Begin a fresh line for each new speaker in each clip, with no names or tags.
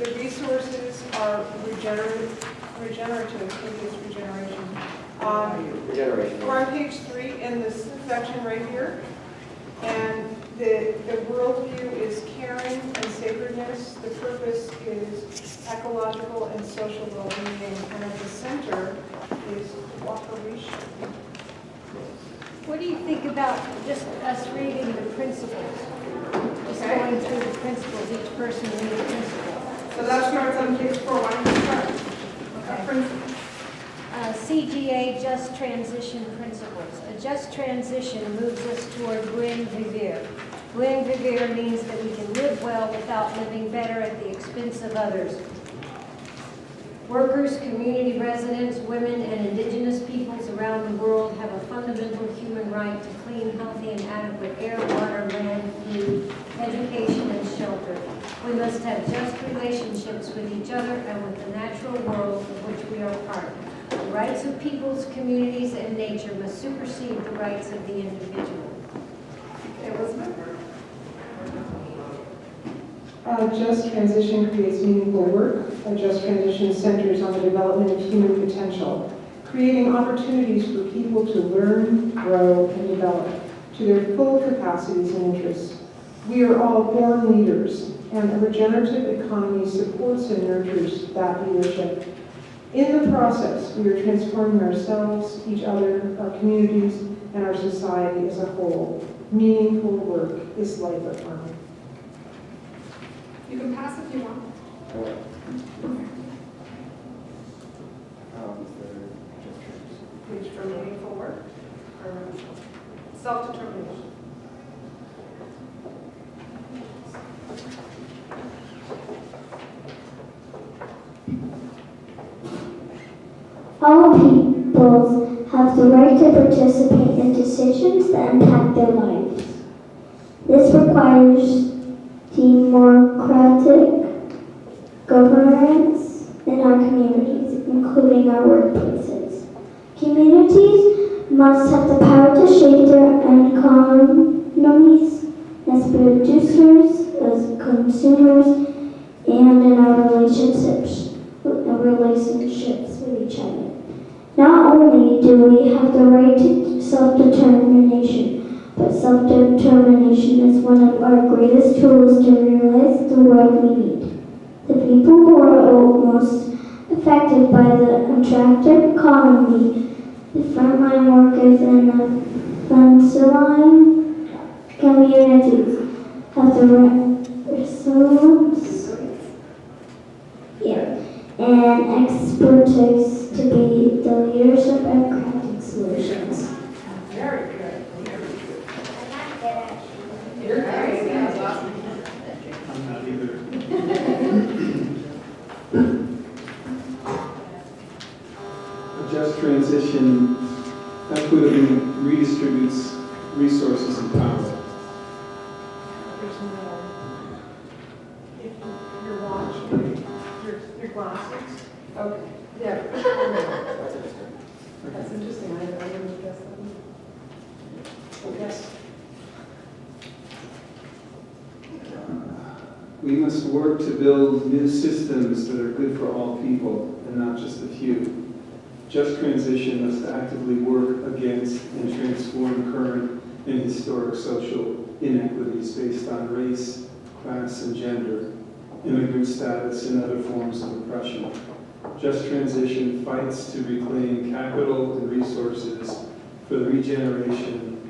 The resources are regenerative, maybe it's regeneration.
Regeneration.
We're on page 3 in this section right here. And the worldview is caring and sacredness. The purpose is ecological and social well-being. And at the center is cooperation.
What do you think about just us reading the principles? Just
Okay.
going through the principles, each person read the principle.
So that starts on page 4. Why don't you start?
Okay.
Principle.
CGA Just Transition Principles. A just transition moves us toward buen vivir. Buen vivir means that we can live well without living better at the expense of others. Workers, community residents, women, and indigenous peoples around the world have a fundamental human right to clean, healthy, and adequate air, water, land, food, education, and shelter. We must have just relationships with each other and with the natural world of which we are part. The rights of peoples, communities, and nature must supersede the rights of the individual.
Elizabeth?
A just transition creates meaningful work. A just transition centers on the development of human potential, creating opportunities for people to learn, grow, and develop to their full capacities and interests. We are all born leaders, and a regenerative economy supports and nurtures that leadership. In the process, we are transforming ourselves, each other, our communities, and our society as a whole. Meaningful work is life affirming.
You can pass if you want. Page for meaningful work or self-determination.
All peoples have the right to participate in decisions that impact their lives. This requires democratic governance in our communities, including our workplaces. Communities must have the power to shape their economies as producers, as consumers, and in our relationships with each other. Not only do we have the right to self-determination, but self-determination is one of our greatest tools to realize the world we need. The people who are most affected by the attractive economy, the frontline workers and the frontline communities, have the resilience and expertise to be the leaders of crafting solutions.
Very good. You're great. That's awesome.
I'm not either. A just transition equitably redistributes resources and power.
There's more. If your watch, your glasses. Okay. Yeah. That's interesting. I didn't guess that. Okay.
We must work to build new systems that are good for all people and not just a few. Just transition must actively work against and transform current and historic social inequities based on race, class, and gender, immigrant status, and other forms of oppression. Just transition fights to reclaim capital and resources for the regeneration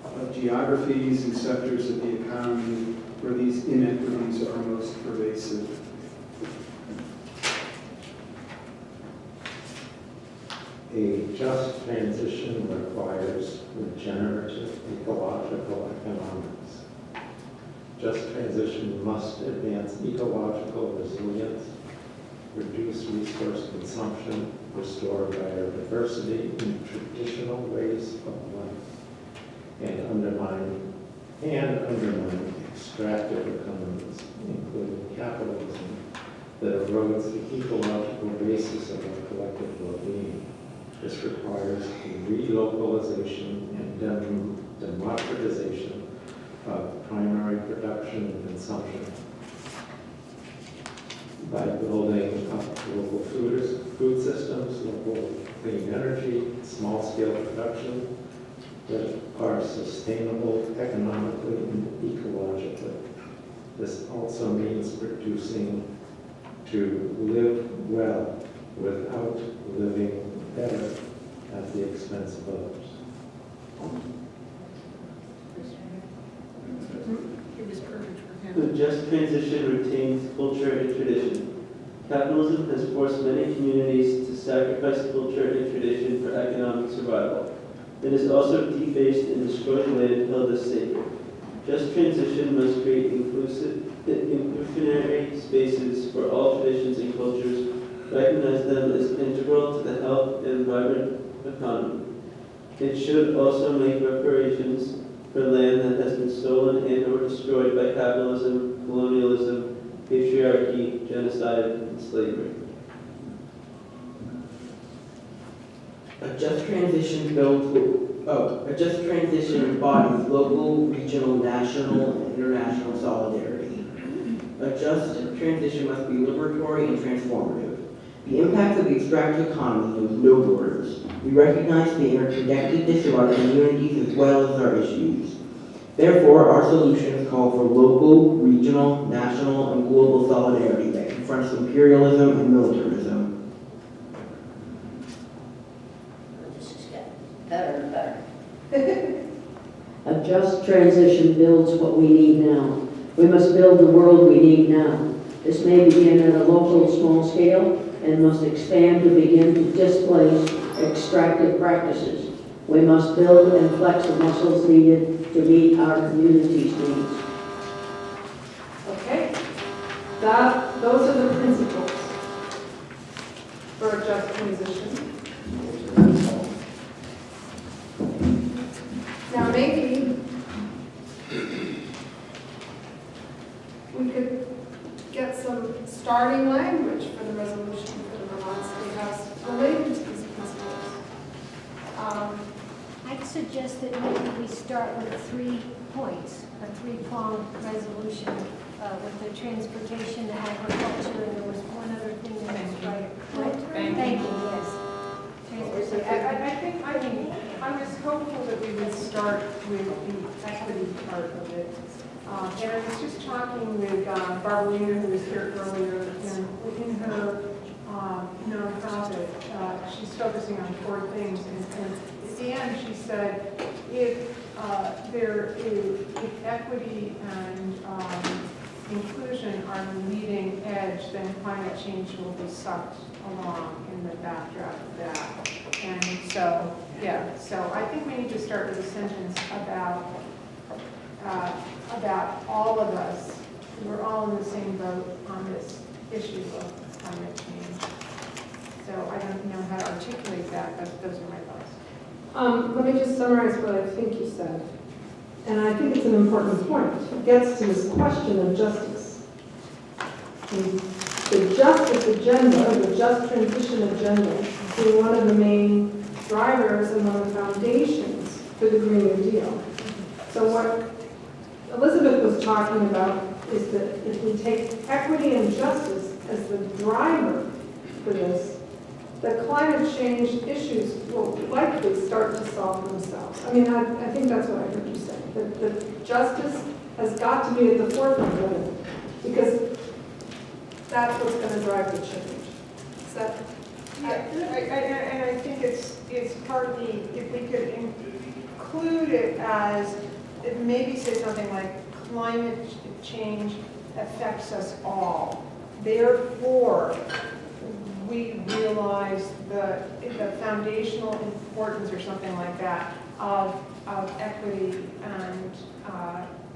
of geographies and sectors of the economy where these inequities are most pervasive.
A just transition requires regenerative ecological economics. Just transition must advance ecological resilience, reduce resource consumption, restore biodiversity in traditional ways of life, and undermine extractive economies, including capitalism, that erodes the ecological basis of our collective well-being. This requires the relocalization and democratization of primary production and consumption. by building up local food systems, local clean energy, small-scale production that are sustainable economically and ecologically. This also means producing to live well without living better at the expense of others.
It was perfect for him.
The just transition retains culture and tradition. Capitalism has forced many communities to sacrifice culture and tradition for economic survival. It has also defaced and destroyed land held as sacred. Just transition must create inclusionary spaces for all traditions and cultures, recognize them as integral to the health and vibrant economy. It should also make reparations for land that has been stolen and or destroyed by capitalism, colonialism, patriarchy, genocide, and slavery.
A just transition embodies local, regional, national, and international solidarity. A just transition must be liberatory and transformative. The impact of the extractive economy knows no borders. We recognize the interconnectedness of our communities as well as our issues. Therefore, our solutions call for local, regional, national, and global solidarity that confronts imperialism and militarism.
This is getting better and better.
A just transition builds what we need now. We must build the world we need now. This may begin at a local small scale and must expand to begin to displace extractive practices. We must build and flex the muscles needed to meet our community's needs.
Okay, those are the principles for a just transition. Now maybe we could get some starting language for the resolution for the Vermont State House related to these principles.
I'd suggest that maybe we start with 3 points, a 3-pronged resolution with the transportation, the agriculture, and there was one other thing that was right. Thank you, yes. Transportation.
I think I was hopeful that we would start with the equity part of it. And I was just talking with Barbarina, who was here earlier, and within her nonprofit, she's focusing on 4 things. And at the end, she said, if equity and inclusion are the leading edge, then climate change will be sucked along in the backdrop of that. And so, yeah, so I think we need to start with a sentence about all of us. We're all in the same boat on this issue of climate change. So I don't know how to articulate that, but those are my thoughts.
Let me just summarize what I think you said. And I think it's an important point. It gets to this question of justice. And the justice agenda, the just transition agenda, is one of the main drivers and one of the foundations for the Green New Deal. So what Elizabeth was talking about is that if we take equity and justice as the driver for this, the climate change issues will likely start to solve themselves. I mean, I think that's what I heard you say, that justice has got to be at the forefront of it, because that's what's going to drive the change. Is that?
And I think it's partly, if we could include it as, it maybe say something like, climate change affects us all. Therefore, we realize the foundational importance or something like that of equity and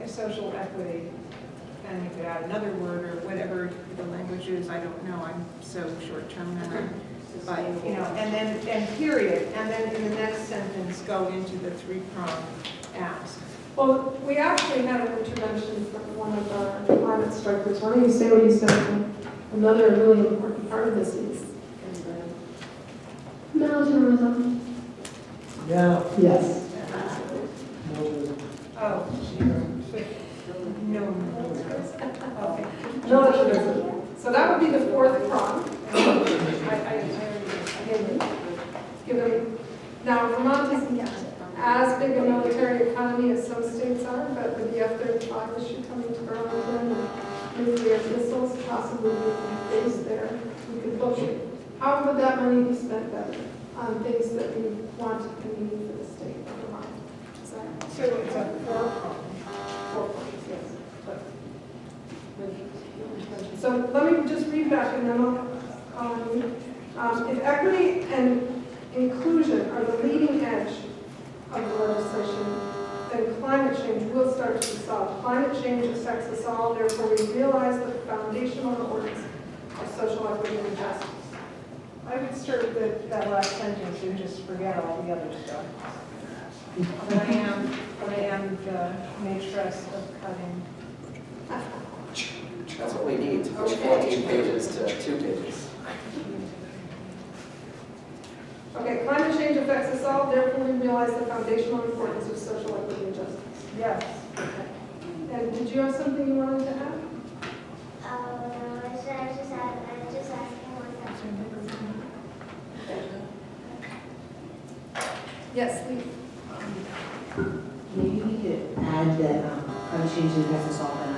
social equity. And you could add another word or whatever the language is, I don't know, I'm so short-term memory. But, and period. And then in the next sentence, go into the 3-pronged ask.
Well, we actually had an intervention from one of our climate strikers. Why don't you say what you said? Another really important part of this is
Militarism.
Yeah.
yes.
Oh, no. Okay.
Militarism.
So that would be the fourth prong. I didn't give them. Now, Vermont isn't as big a military economy as some states are, but with the F-35 issue coming to Burlington and nuclear missiles possibly being based there, we could look at how would that money be spent better on things that we want and need for the state of Vermont. Is that so? It's a four prongs, yes. So let me just read back and then I'll call you. If equity and inclusion are the leading edge of the legislation, then climate change will start to be solved. Climate change affects us all, therefore we realize the foundational importance of social equity and justice. I would start with that last sentence and just forget all the other stuff. But I am the maitress of cutting.
That's what we need, to push 14 pages to 2 pages.
Okay, climate change affects us all, therefore we realize the foundational importance of social equity and justice. Yes. Okay. And did you have something you wanted to add?
I was just asking one question.
Yes, Lee.
Maybe we could add that climate change affects us all, but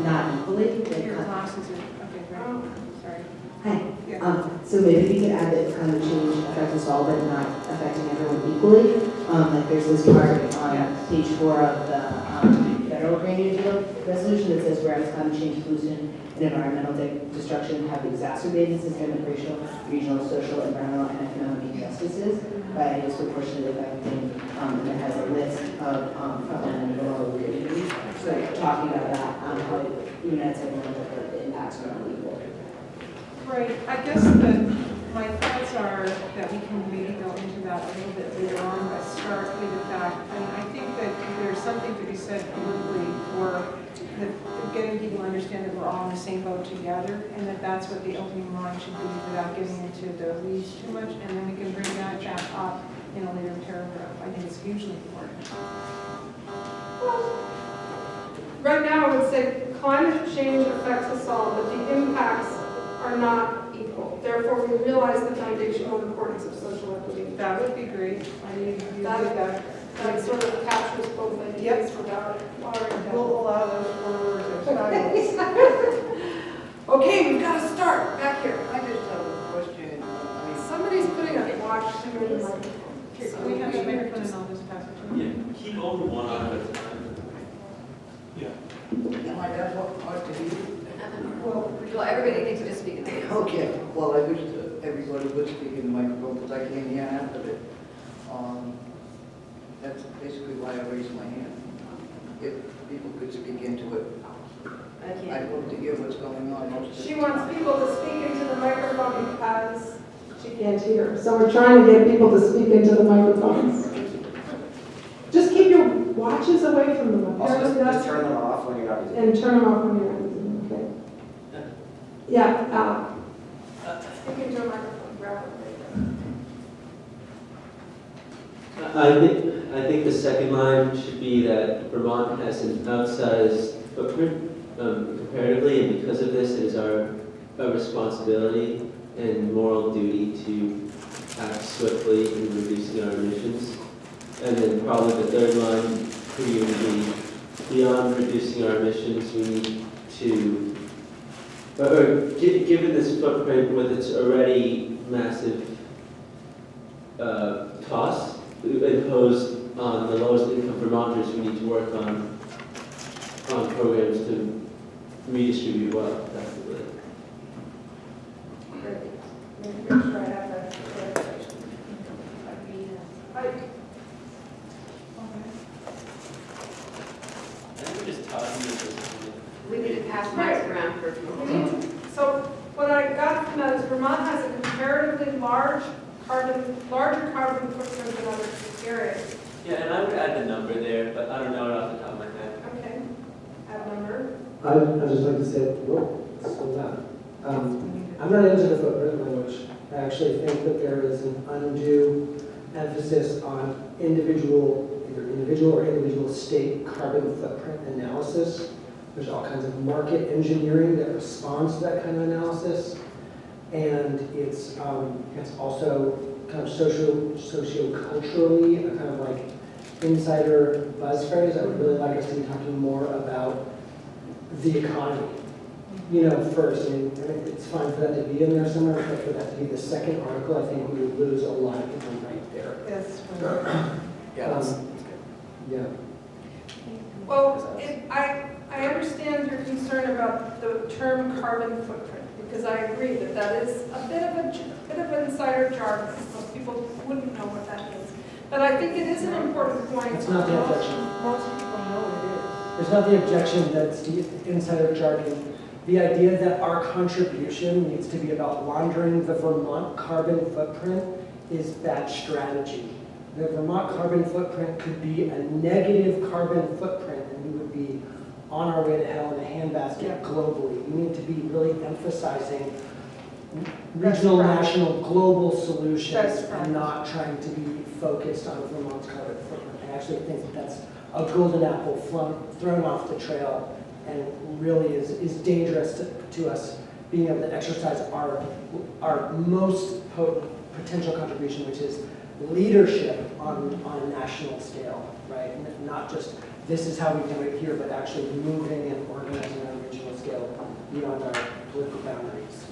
not equally.
Your glasses are, okay, right. Sorry.
Hi.
Yeah.
So maybe we could add that climate change affects us all, but not affecting everyone equally. Like there's this part on page 4 of the federal Green New Deal resolution that says, whereas climate change, pollution, and environmental destruction have exacerbated systemic racial, regional, social, environmental, and economic injustices by disproportionately affecting, and it has a list of frontline and vulnerable communities. So talking about that, how it unites everyone, but the impacts are unequal.
Right, I guess that my thoughts are that we can maybe go into that a little bit later on, but start with the fact, I think that there's something to be said politically for getting people to understand that we're all in the same boat together, and that that's what the opening line should be without getting into the weeds too much, and then we can bring that back up in a later paragraph. I think it's hugely important. Right now, I would say climate change affects us all, but the impacts are not equal. Therefore, we realize the foundational importance of social equity. That would be great. That sort of captures both ideas without watering down. We'll allow those 4 words or silence. Okay, we've got to start back here.
I just have a question.
Somebody's putting a watch to the microphone. Can we have the microphone and I'll just pass it to you?
Yeah, keep only one eye at a time.
Am I that hard to hear?
Well, everybody needs to speak in the
Okay, well, I wish everybody would speak in the microphone because I can't hear half of it. That's basically why I raised my hand. If people could speak into it, I'd love to hear what's going on.
She wants people to speak into the microphone because she can't hear. So we're trying to get people to speak into the microphones. Just keep your watches away from them.
Also, just turn them off when you're not using
And turn them off when you're not using them, okay? Yeah, speak into a microphone, grab it.
I think the second line should be that Vermont has an outsized footprint comparatively, and because of this, it is our responsibility and moral duty to act swiftly in reducing our emissions. And then probably the third line for you would be, beyond reducing our emissions, we need to, given this footprint with its already massive costs imposed on the lowest income Vermonters, we need to work on programs to redistribute wealth effectively.
Great. Make sure I have that clarification.
We need to pass mics around for people.
So what I got from that is Vermont has a comparatively larger carbon footprint than other areas.
Yeah, and I would add the number there, but I don't know it off the top of my head.
Okay, add number.
I'd just like to say, whoa, slow down. I'm not into the footprint language. I actually think that there is an undue emphasis on either individual or individual state carbon footprint analysis There's all kinds of market engineering that responds to that kind of analysis. And it's also kind of socio-culturally a kind of like insider buzz phrase. I would really like us to be talking more about the economy, first. I mean, it's fine for that to be in there somewhere, but for that to be the second article, I think we would lose a lot of people right there.
Yes.
Yeah, that's good.
Yeah.
Well, I understand your concern about the term carbon footprint, because I agree that that is a bit of insider jargon. Most people wouldn't know what that means. But I think it is an important point.
It's not the objection.
Most people know it is.
It's not the objection that's the insider jargon. The idea that our contribution needs to be about laundering the Vermont carbon footprint is bad strategy. The Vermont carbon footprint could be a negative carbon footprint, and we would be on our way to hell in a handbasket globally. We need to be really emphasizing regional, national, global solutions and not trying to be focused on Vermont's carbon footprint. I actually think that that's a golden apple thrown off the trail and really is dangerous to us being able to exercise our most potent potential contribution, which is leadership on a national scale, right? And not just this is how we do it here, but actually moving and organizing on a regional scale beyond our political boundaries.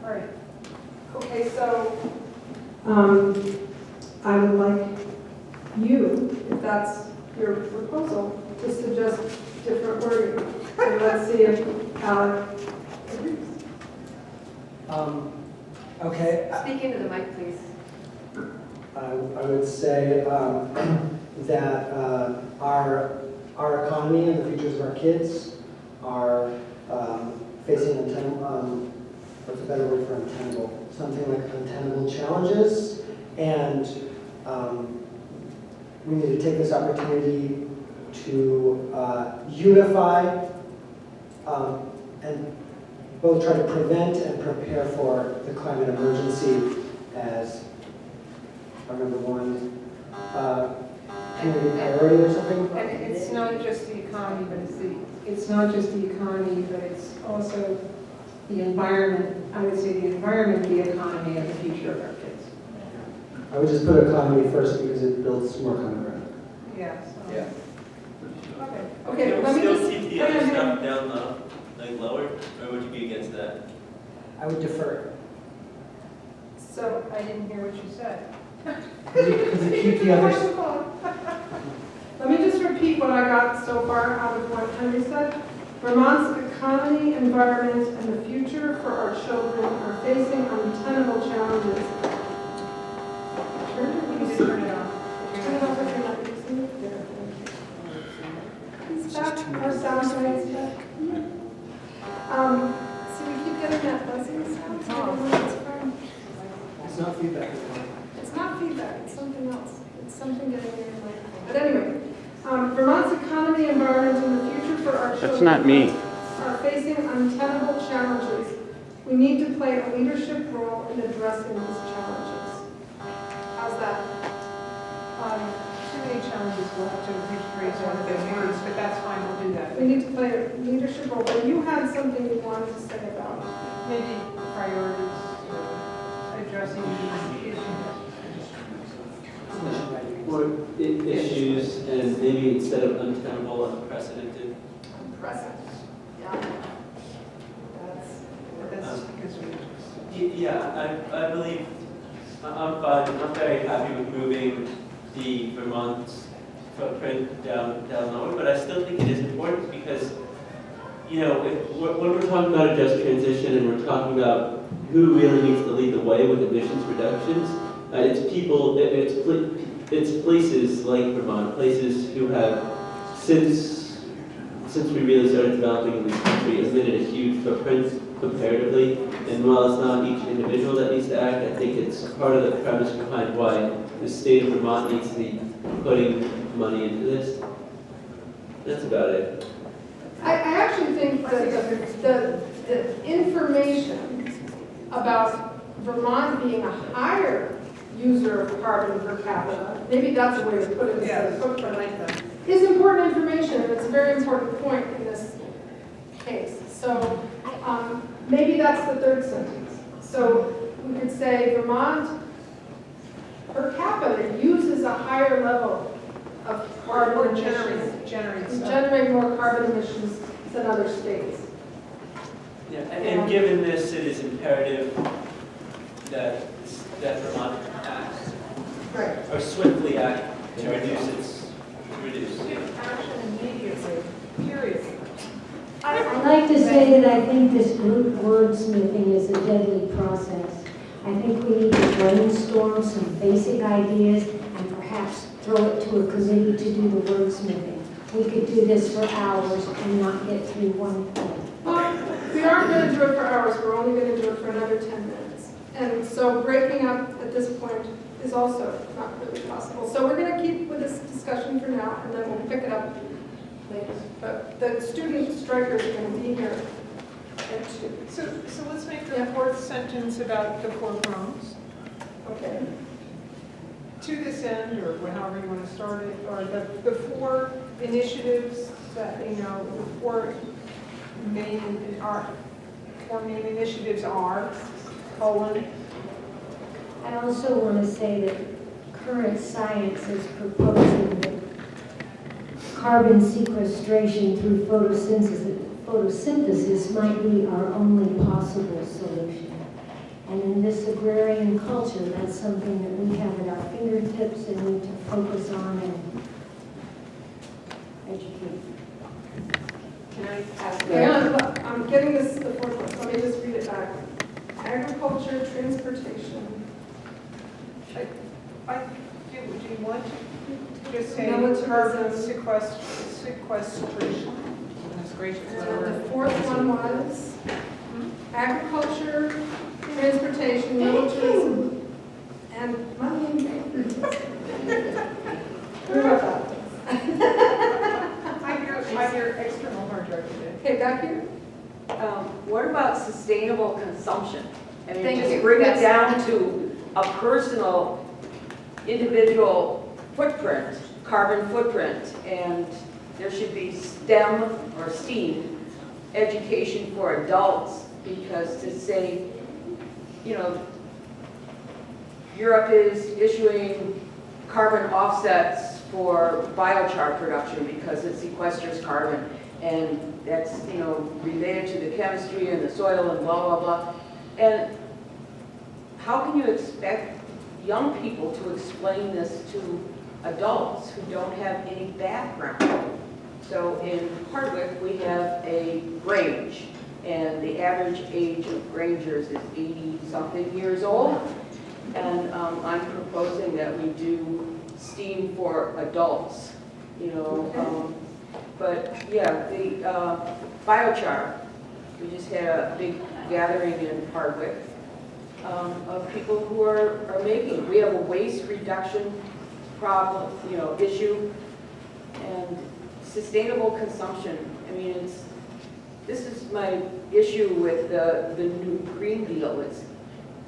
All right. Okay, so
I would like you, if that's your proposal, to suggest different wording. And let's see if Alec agrees.
Okay.
Speak into the mic, please.
I would say that our economy and the futures of our kids are facing what's a better word for untenable? Something like untenable challenges, and we need to take this opportunity to unify and both try to prevent and prepare for the climate emergency as our number one community priority or something.
and it's not just the economy, but it's not just the economy, but it's also the environment. I would say the environment, the economy, and the future of our kids.
I would just put economy first because it builds more common ground.
Yeah. So.
Yeah.
Okay.
Would
Let me
you
just
still keep the other stuff down low, like lower, or would you be against that?
I would defer.
So I didn't hear what you said.
Because you keep the others.
Let me just repeat what I got so far out of what Henry said. Vermont's economy, environment, and the future for our children are facing untenable challenges. Turn it off. Turn it off if you're not using it. Is that our sound noise back? So we keep getting that buzzing sound. So I don't know where it's from.
It's not feedback.
It's not feedback, it's something else. It's something getting in your microphone. But anyway, Vermont's economy, environment, and the future for our children.
That's not me.
Are facing untenable challenges. We need to play a leadership role in addressing these challenges. How's that?
Too many challenges, we'll have to rephrase one of those words, but that's fine, we'll do that.
We need to play a leadership role. But you had something you wanted to say about
Maybe priorities, addressing these issues.
Or issues, and maybe instead of untenable, unprecedented.
unprecedented. Yeah.
That's because we.
Yeah, I believe, I'm fine, I'm very happy with moving the Vermont footprint down lower, but I still think it is important because, when we're talking about a just transition and we're talking about who really needs to lead the way with emissions reductions, it's people, it's places like Vermont, places who have, since we really started developing in this country, emitted a huge footprint comparatively. And while it's not each individual that needs to act, I think it's part of the premise behind why the state of Vermont needs to be putting money into this. That's about it.
I actually think that the information about Vermont being a higher user of carbon per capita, maybe that's a way to put it instead of footprint, is important information, and it's a very important point in this
case. So maybe that's the third sentence. So we could say Vermont per capita uses a higher level of carbon
Or
emissions,
generate
more carbon emissions than other states.
Yeah, and given this, it is imperative that Vermont acts,
Right.
or swiftly act to reduce.
Action immediately, period.
I'd like to say that I think this group wordsmithing is a deadly process. I think we need to brainstorm some basic ideas and perhaps throw it to a committee to do the wordsmithing. We could do this for hours and not get through one point.
Well, we aren't going to do it for hours. We're only going to do it for another 10 minutes. And so breaking up at this point is also not really possible. So we're going to keep with this discussion for now, and then we'll pick it up later. But the student strikers are going to be here at 2.
So let's make the fourth sentence about the 4 prongs.
Okay.
To this end, or however you want to start it, or the 4 initiatives that, the 4 main initiatives are, colon.
I also want to say that current science is proposing that carbon sequestration through photosynthesis might be our only possible solution. And in this agrarian culture, that's something that we have at our fingertips and need to focus on and educate.
Can I ask?
Hang on, look, I'm getting this, the 4th one. Let me just read it back. Agriculture, transportation.
Do you want to just say
Militarism.
carbon sequestration? That's gracious.
And the 4th one was agriculture, transportation, militarism, and money. What about that?
I hear external hard drive today.
Okay, back here.
What about sustainable consumption? I mean,
Thank
just
you.
bring it
Yes.
down to a personal, individual footprint, carbon footprint, and there should be STEM or STEAM education for adults, because to say, Europe is issuing carbon offsets for biochar production because it sequesters carbon, and that's, related to the chemistry and the soil and blah, blah, blah. And how can you expect young people to explain this to adults who don't have any background? So in Hardwick, we have a grange, and the average age of grangers is 80-something years old. And I'm proposing that we do STEAM for adults, but yeah, the biochar, we just had a big gathering in Hardwick of people who are making, we have a waste reduction problem, issue, and sustainable consumption. I mean, this is my issue with the new Green Deal. It's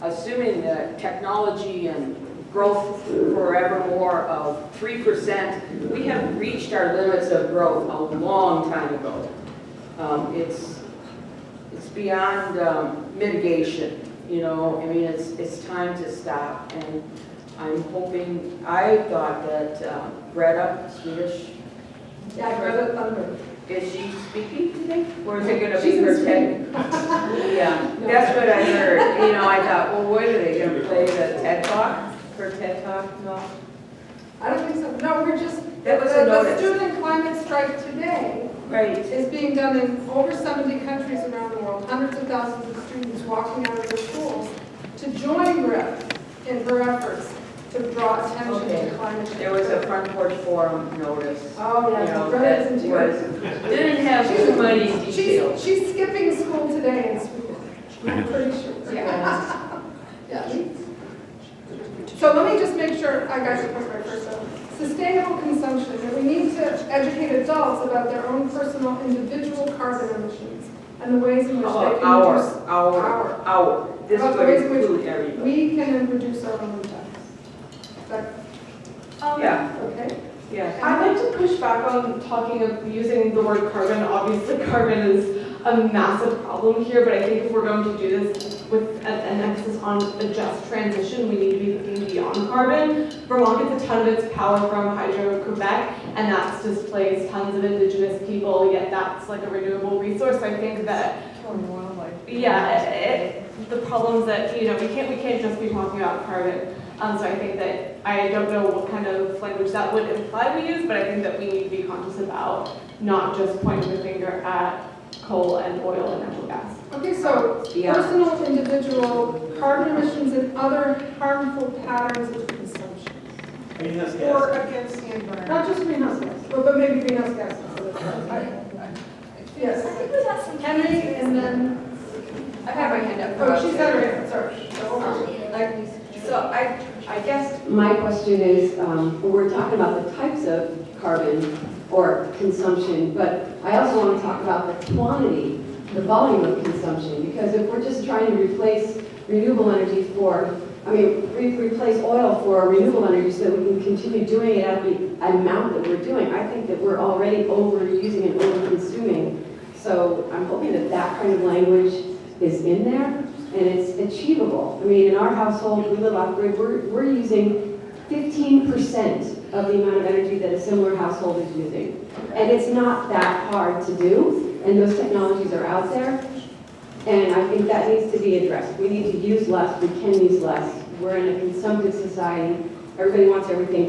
assuming that technology and growth forevermore of 3%, we have reached our limits of growth a long time ago. It's beyond mitigation, I mean, it's time to stop, and I'm hoping, I thought that Greta, Swedish.
Yeah, Greta Thunberg.
Is she speaking today? Or is it going to be her TED? Yeah, that's what I heard. I thought, well, what are they going to play, the TED Talk? Her TED Talk? No.
I don't think so. No, we're just,
That was a
the
notice.
student climate strike today is being done in over 70 countries around the world. Hundreds of thousands of students walking out of their schools to join Greta in her efforts to draw attention to climate change.
There was a Front Porch Forum notice.
Oh, yeah,
that
Greta isn't here.
didn't have too many details.
She's skipping school today in Sweden. I'm pretty sure. Yeah. So let me just make sure I got your point right first. Sustainable consumption, that we need to educate adults about their own personal individual carbon emissions and the ways in which they can reduce
Our. This
about the
would
ways in which
include everybody.
we can reduce our own impacts.
Yeah.
Okay.
Yeah.
I'd like to push back on talking of using the word carbon. Obviously, carbon is a massive problem here, but I think if we're going to do this with an emphasis on a just transition, we need to be thinking beyond carbon. Vermont gets a ton of its power from Hydro-Quebec, and that's displaced tons of indigenous people, yet that's like a renewable resource. I think that, yeah, the problems that, we can't just be talking about carbon. So I think that, I don't know what kind of language that would imply we use, but I think that we need to be conscious about not just pointing the finger at coal and oil and natural gas.
Okay, so personal, individual, carbon emissions and other harmful patterns of consumption.
Greenhouse
Or
gas.
against the environment.
Not just greenhouse gas, but maybe greenhouse gases. Yes.
I think we got some
Henry, and then,
I've had my hand up.
oh, she's got her hand, sorry.
So I guess
my question is, we're talking about the types of carbon or consumption, but I also want to talk about the quantity, the volume of consumption, because if we're just trying to replace renewable energy replace oil for renewable energy so that we can continue doing it at the amount that we're doing, I think that we're already overusing and over-consuming. So I'm hoping that that kind of language is in there and it's achievable. I mean, in our household, we live off-grid, we're using 15% of the amount of energy that a similar household is using. And it's not that hard to do, and those technologies are out there. And I think that needs to be addressed. We need to use less, we can use less. We're in a consumptive society. Everybody wants everything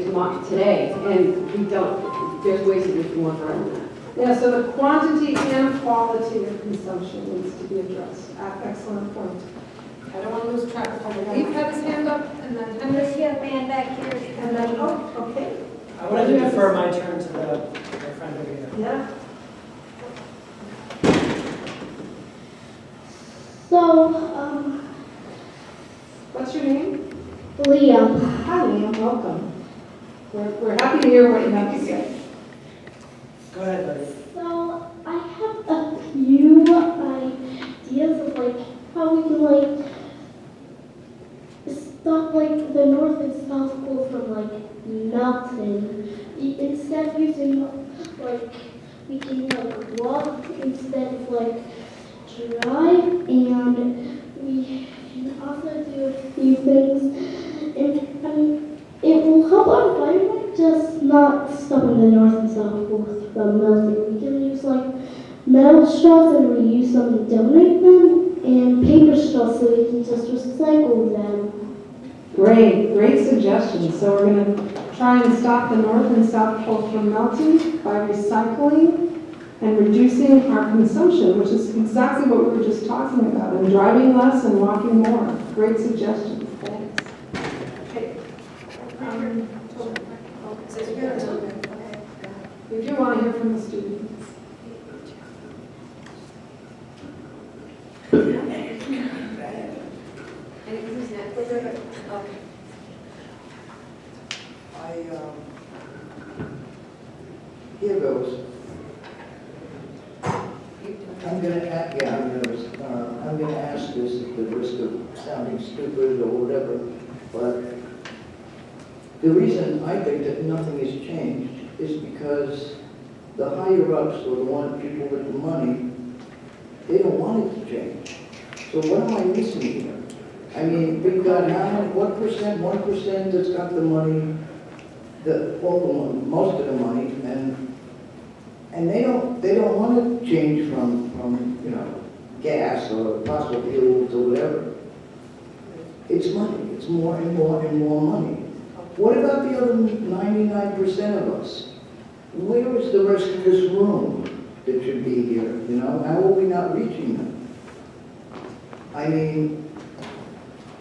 today, and we don't. There's ways that we can work around that.
Yeah, so the quantity and quality of consumption needs to be addressed. Excellent point.
I don't want to lose track of Henry. Leaf had his hand up, and then Henry.
This young man back here.
And then, oh, okay.
I wanted to defer my turn to my friend over here.
Yeah.
So,
What's your name?
Liam,
Hi, Liam. Welcome. We're happy to hear what you have to say.
Go ahead, buddy.
so I have a few ideas of how we can stop the North and South Pole from melting. Instead of using we can walk instead of drive, and we can also do a few things. And it will help our environment, just not stopping the North and South Pole from melting. We can use metal straws and reuse them and donate them, and paper straws so we can just recycle them.
Great suggestion. So we're going to try and stop the North and South Pole from melting by recycling and reducing our consumption, which is exactly what we were just talking about, and driving less and walking more. Great suggestion. Thanks.
Okay. We do want to hear from the students.
Here goes. I'm gonna ask this at the risk of sounding stupid or whatever, but the reason I think that nothing has changed is because the higher ups or the people with the money, they don't want it to change. So what am I missing here? I mean, we've got what percent, 1% that's got the money, all the money, most of the money, and they don't want to change from gas or fossil fuels or whatever. It's money. It's more and more and more money. What about the other 99% of us? Where is the rest of this room that should be here? How are we not reaching them? I mean,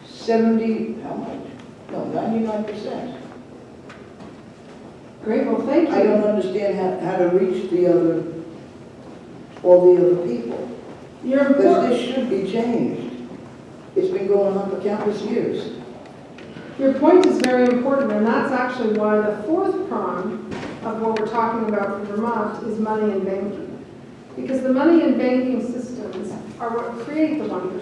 70, how much? No, 99%.
Great, well, thank you.
I don't understand how to reach all the other people. Because this should be changed. It's been going on for countless years.
Your point is very important, and that's actually why the fourth prong of what we're talking about for Vermont is money and banking. Because the money and banking systems are what create the 1%.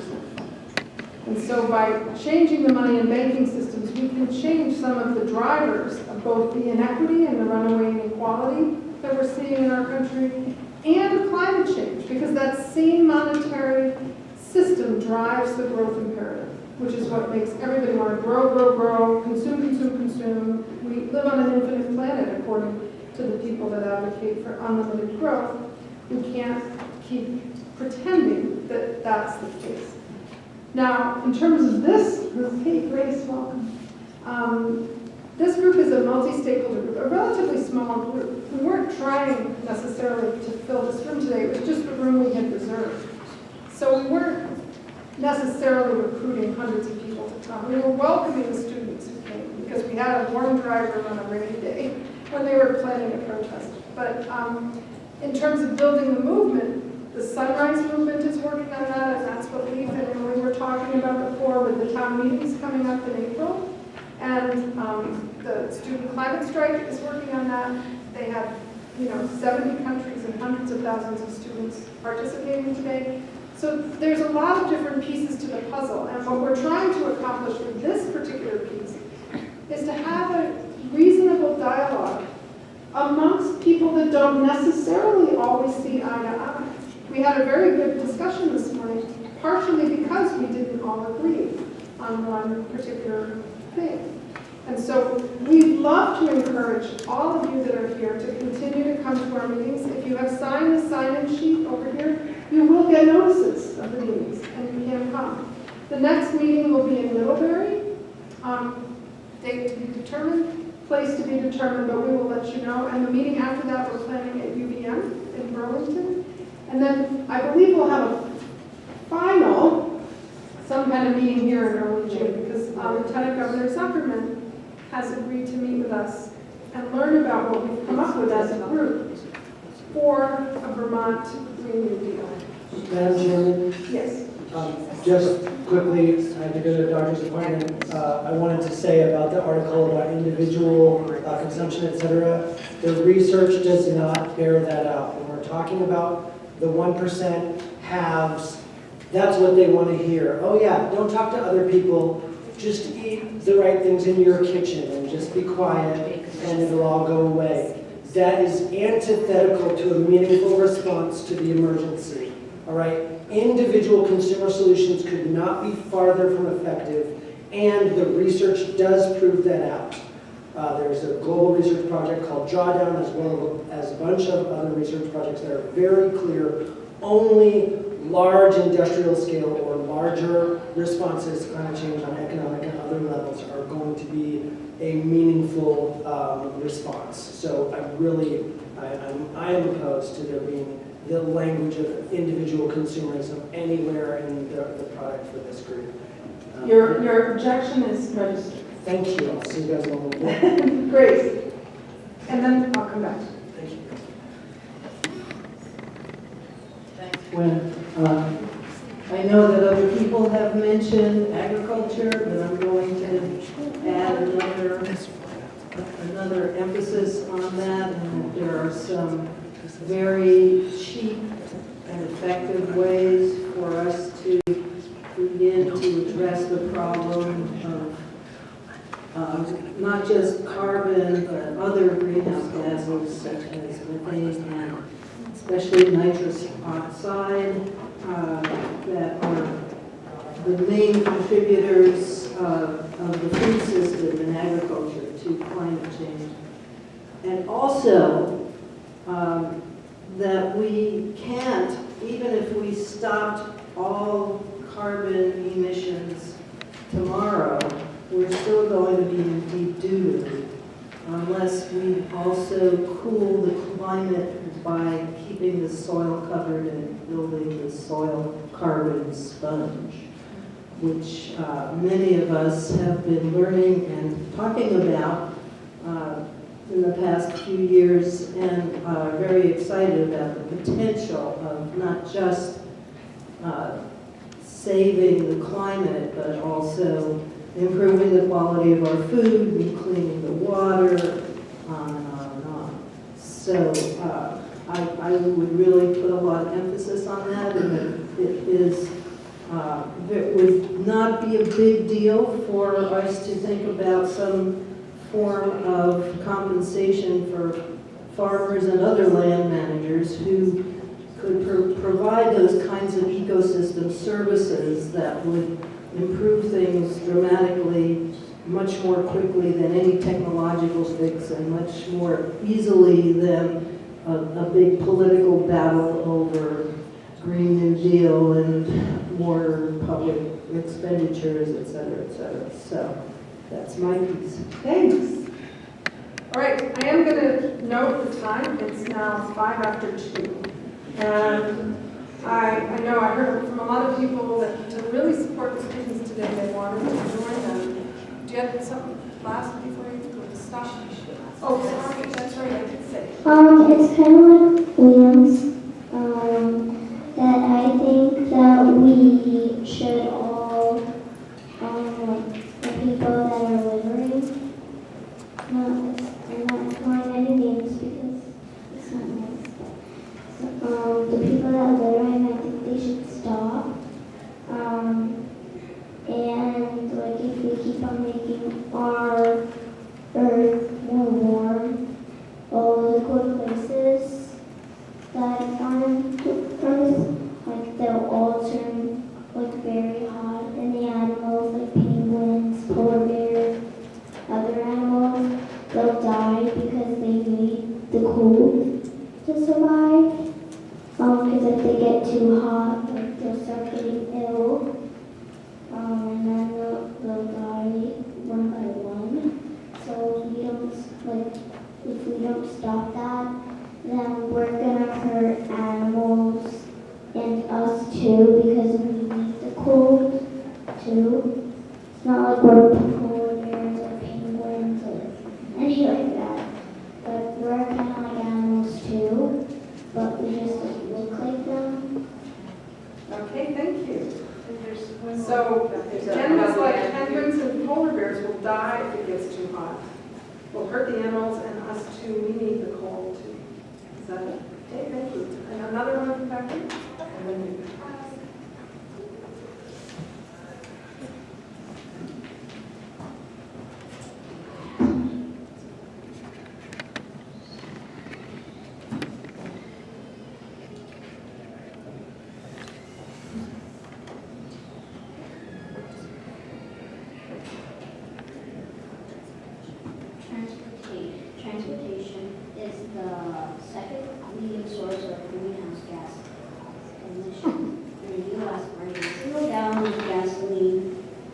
And so by changing the money and banking systems, we can change some of the drivers of both the inequity and the runaway inequality that we're seeing in our country,
and climate change, because that same monetary system drives the growth imperative, which is what makes everybody want to grow, grow, grow, consume, consume, consume. We live on an infinite planet, according to the people that advocate for unlimited growth. We can't keep pretending that that's the case. Now, in terms of this group, hey Grace, welcome. This group is a multi-stakeholder group, a relatively small group. We weren't trying necessarily to fill this room today, it was just the room we had reserved. So we weren't necessarily recruiting hundreds of people to come. We were welcoming the students who came because we had a warm dry room on a rainy day when they were planning a protest. But in terms of building the movement, the Sunrise Movement is working on that, and that's what Leahy and Emily were talking about before with the town meetings coming up in April. And the student climate strike is working on that. They have, 70 countries and hundreds of thousands of students participating today. So there's a lot of different pieces to the puzzle, and what we're trying to accomplish with this particular piece is to have a reasonable dialogue amongst people that don't necessarily always see eye to eye. We had a very good discussion this morning, partially because we didn't all agree on one particular thing. And so we'd love to encourage all of you that are here to continue to come to our meetings. If you have signed the sign-in sheet over here, you will get notices of the meetings, and you can come. The next meeting will be in Middlebury. Date to be determined, place to be determined, but we will let you know. And the meeting after that, we're planning at UVM in Burlington. And then I believe we'll have a final, some kind of meeting here in early June, because Lieutenant Governor Zuckerman has agreed to meet with us and learn about what we've come up with as a group for a Vermont Green New Deal.
Madam Chairman?
Yes.
Just quickly, I had to go to a doctor's appointment. I wanted to say about the article about individual consumption, etc. The research does not bear that out. When we're talking about the 1% haves, that's what they want to hear. Oh yeah, don't talk to other people. Just eat the right things in your kitchen and just be quiet and it'll all go away. That is antithetical to a meaningful response to the emergency. All right? Individual consumer solutions could not be farther from effective, and the research does prove that out. There's a global research project called Drawdown, as well as a bunch of other research projects that are very clear. Only large industrial scale or larger responses to climate change on economic and other levels are going to be a meaningful response. So I am opposed to there being the language of individual consumerism anywhere in the product for this group.
Your objection is registered.
Thank you. I'll see you guys in a little bit.
Grace. And then I'll come back.
Thank you.
When I know that other people have mentioned agriculture, but I'm going to add another emphasis on that, and there are some very cheap and effective ways for us to begin to address the problem of not just carbon, but other greenhouse gases such as methane and especially nitrous oxide, that are the main contributors of the food system in agriculture to climate change. And also, that we can't, even if we stopped all carbon emissions tomorrow, we're still going to be in deep doo-doo unless we also cool the climate by keeping the soil covered and building the soil carbon sponge, which many of us have been learning and talking about in the past few years, and are very excited about the potential of not just saving the climate, but also improving the quality of our food and cleaning the water, on and on and on. So I would really put a lot of emphasis on that, and it would not be a big deal for us to think about some form of compensation for farmers and other land managers who could provide those kinds of ecosystem services that would improve things dramatically, much more quickly than any technological fix and much more easily than a big political battle over Green New Deal and more public expenditures, et cetera, et cetera. So that's my piece. Thanks.
All right, I am going to note the time. It's now 2:05. And I know I heard from a lot of people that to really support the students today, they wanted to join them. Do you have something last before you go to stop? Oh, sorry, that's right, I did say.
It's kind of like Williams, that I think that we should all, the people that are littering, I'm not calling any names because it's not nice, but the people that are littering, I think they should stop. And like if we keep on making our earth more warm, all the good places that on earth, like they'll all turn like very hot, and the animals like penguins, polar bears, other animals, they'll die because they need the cold to survive. Because if they get too hot, like they'll start getting ill. And then they'll die one by one. So if we don't stop that, then we're gonna hurt animals and us too, because we need the cold too. It's not like we're polar bears or penguins or anything like that, but we're kind of like animals too, but we just look like them.
Okay, thank you. So,
Animals like penguins and polar bears will die if it gets too hot. Will hurt the animals and us too. We need the cold too. Is that it? Okay, thank you. And another one back here. And then you.
Transportation is the second leading source of greenhouse gas emissions. In the U.S., burning a single gallon of gasoline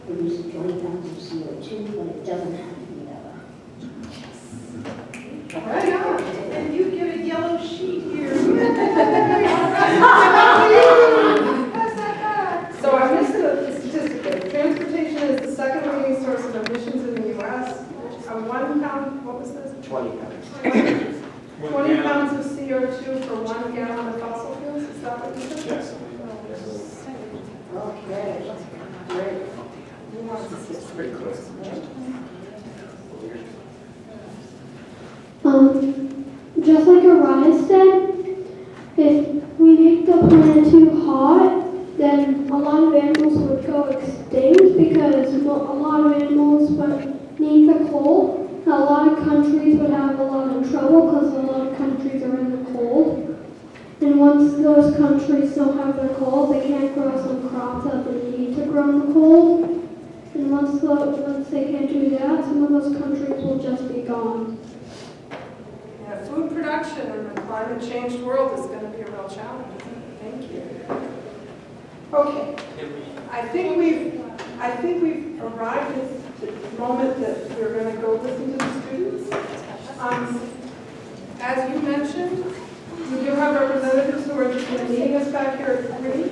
produces 20 pounds of CO2, but it doesn't have to be that way.
Right on. And you get a yellow sheet here.
So I missed the statistic. Transportation is the second leading source of emissions in the U.S. 1 pound, what was this?
20 pounds.
20 pounds of CO2 for 1 gallon of fossil fuels? Is that what you said?
Yes.
Okay, great.
Pretty close.
Just like Orion said, if we make the planet too hot, then a lot of animals would go extinct because a lot of animals would need the cold. A lot of countries would have a lot of trouble because a lot of countries are in the cold. And once those countries don't have their cold, they can't grow some crops that they need to grow in the cold. And once they can't do that, some of those countries will just be gone.
Yeah, food production in a climate changed world is going to be a real challenge. Thank you. Okay, I think we've arrived at the moment that we're going to go listen to the students. As you mentioned, we do have representatives who are just going to meeting us back here at 3.